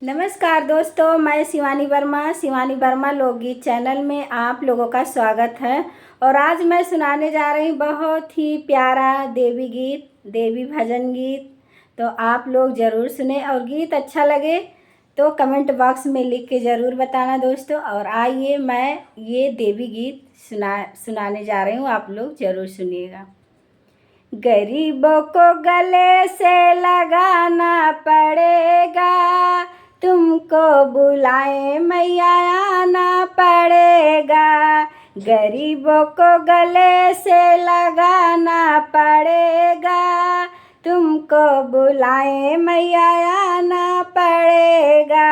नमस्कार दोस्तों, मैं शिवानी वर्मा लोकगीत चैनल में आप लोगों का स्वागत है। और आज मैं सुनाने जा रही हूँ बहुत ही प्यारा देवी गीत, देवी भजन गीत। तो आप लोग ज़रूर सुने और गीत अच्छा लगे तो कमेंट बॉक्स में लिख के ज़रूर बताना दोस्तों। और आइए मैं ये देवी गीत सुनाने जा रही हूँ, आप लोग ज़रूर सुनिएगा। गरीबों को गले से लगाना पड़ेगा, तुमको बुलाए मैया आना पड़ेगा। गरीबों को गले से लगाना पड़ेगा, तुमको बुलाए मैया आना पड़ेगा।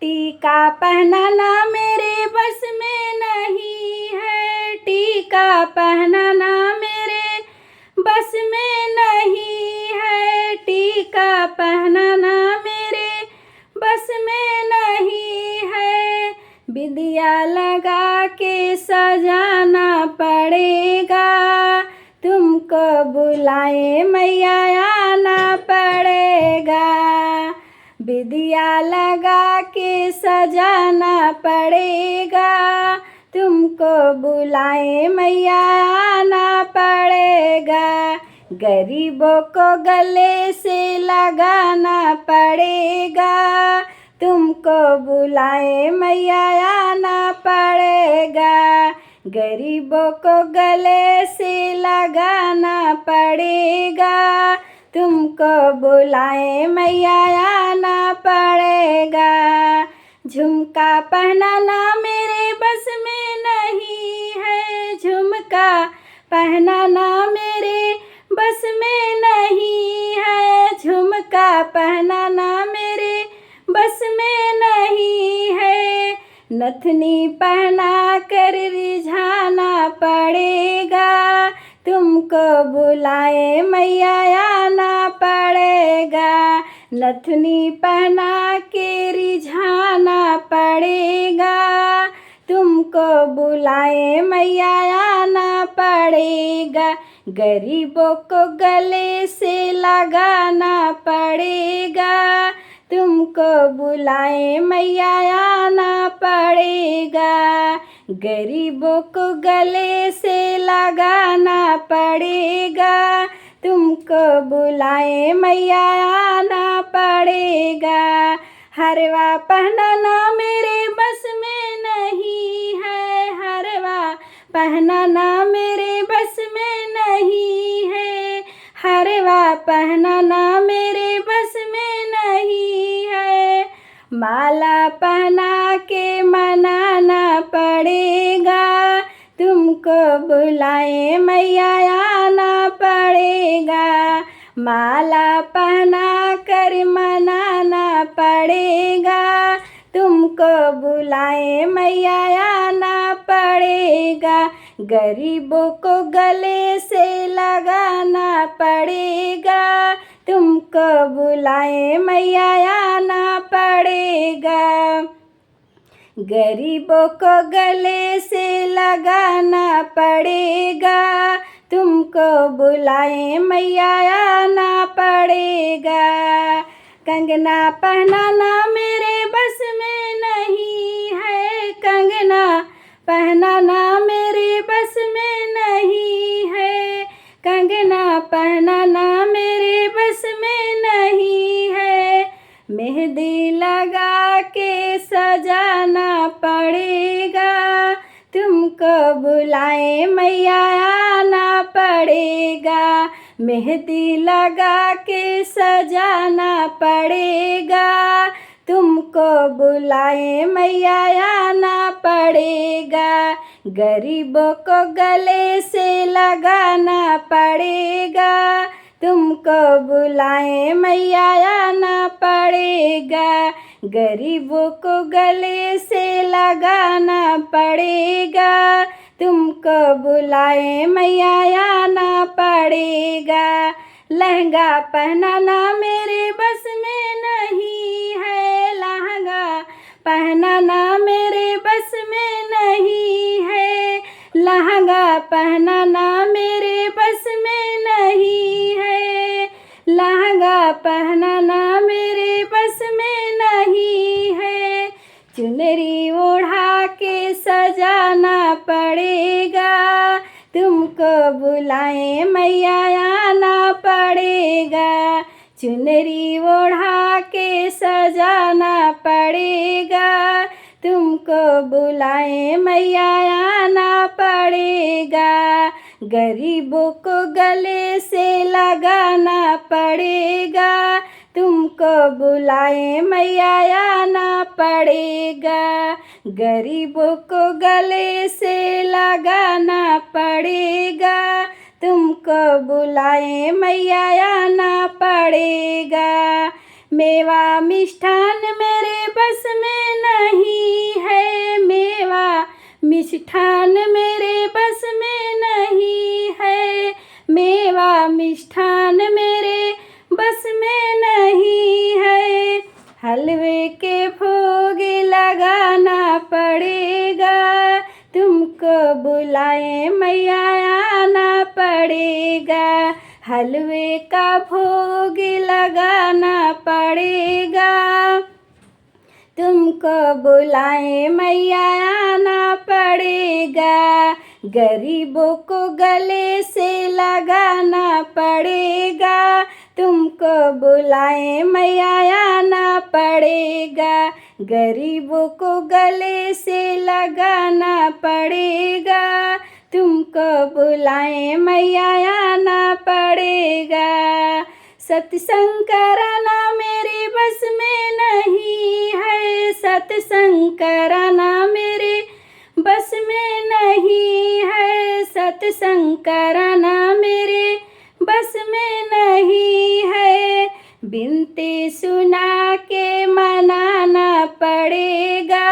टीका पहनाना मेरे बस में नहीं है, टीका पहनाना मेरे बस में नहीं है, टीका पहनाना मेरे बस में नहीं है। विदिया लगा के सजाना पड़ेगा, तुमको बुलाए मैया आना पड़ेगा। विदिया लगा के सजाना पड़ेगा, तुमको बुलाए मैया आना पड़ेगा। गरीबों को गले से लगाना पड़ेगा, तुमको बुलाए मैया आना पड़ेगा। गरीबों को गले से लगाना पड़ेगा, तुमको बुलाए मैया आना पड़ेगा। झुमका पहनाना मेरे बस में नहीं है, झुमका पहनाना मेरे बस में नहीं है, झुमका पहनाना मेरे बस में नहीं है। नथनी पहना कर रिझाना पड़ेगा, तुमको बुलाए मैया आना पड़ेगा। नथनी पहना के रिझाना पड़ेगा, तुमको बुलाए मैया आना पड़ेगा। गरीबों को गले से लगाना पड़ेगा, तुमको बुलाए मैया आना पड़ेगा। गरीबों को गले से लगाना पड़ेगा, तुमको बुलाए मैया आना पड़ेगा। हरवा पहनाना मेरे बस में नहीं है, हरवा पहनाना मेरे बस में नहीं है, हरवा पहनाना मेरे बस में नहीं है। माला पहना के मनाना पड़ेगा, तुमको बुलाए मैया आना पड़ेगा। माला पहना कर मनाना पड़ेगा, तुमको बुलाए मैया आना पड़ेगा। गरीबों को गले से लगाना पड़ेगा, तुमको बुलाए मैया आना पड़ेगा। गरीबों को गले से लगाना पड़ेगा, तुमको बुलाए मैया आना पड़ेगा। कंगना पहनाना मेरे बस में नहीं है, कंगना पहनाना मेरे बस में नहीं है, कंगना पहनाना मेरे बस में नहीं है। मेहंदी लगा के सजाना पड़ेगा, तुमको बुलाए मैया आना पड़ेगा। मेहंदी लगा के सजाना पड़ेगा, तुमको बुलाए मैया आना पड़ेगा। गरीबों को गले से लगाना पड़ेगा, तुमको बुलाए मैया आना पड़ेगा। गरीबों को गले से लगाना पड़ेगा, तुमको बुलाए मैया आना पड़ेगा। लहंगा पहनाना मेरे बस में नहीं है, लहंगा पहनाना मेरे बस में नहीं है, लहंगा पहनाना मेरे बस में नहीं है, लहंगा पहनाना मेरे बस में बुलाए मैया आना पड़ेगा, चुनरी ओढ़ा के सजाना पड़ेगा, तुमको बुलाए मैया आना पड़ेगा, गरीबों को गले से लगाना पड़ेगा, तुमको बुलाए मैया आना पड़ेगा, गरीबों को गले से लगाना पड़ेगा, तुमको बुलाए मैया आना पड़ेगा। मेवा मिष्ठान मेरे बस में नहीं है, मेवा मिष्ठान मेरे बस में नहीं है, मेवा मिष्ठान मेरे बस में नहीं है, हलवे के भोग लगाना पड़ेगा, तुमको बुलाए मैया आना पड़ेगा, हलवे का भोग लगाना पड़ेगा, तुमको बुलाए मैया आना पड़ेगा, गरीबों को गले से लगाना पड़ेगा, तुमको बुलाए मैया आना पड़ेगा, गरीबों को गले से लगाना पड़ेगा, तुमको बुलाए मैया आना पड़ेगा। सतसंकराना मेरे बस में नहीं है, सतसंकराना मेरे बस में नहीं है, सतसंकराना मेरे बस में नहीं है, बिनती सुना के मनाना पड़ेगा,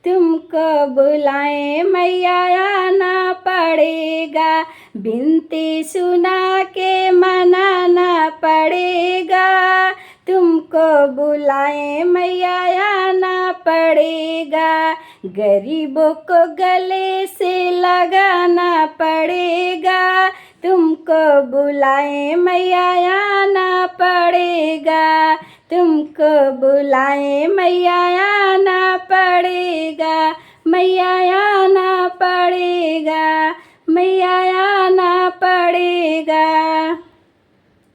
तुमको बुलाए मैया आना पड़ेगा, बिनती सुना के मनाना पड़ेगा, तुमको बुलाए मैया आना पड़ेगा, गरीबों को गले से लगाना पड़ेगा, तुमको बुलाए मैया आना पड़ेगा, तुमको बुलाए मैया आना पड़ेगा, मैया आना पड़ेगा, मैया आना पड़ेगा।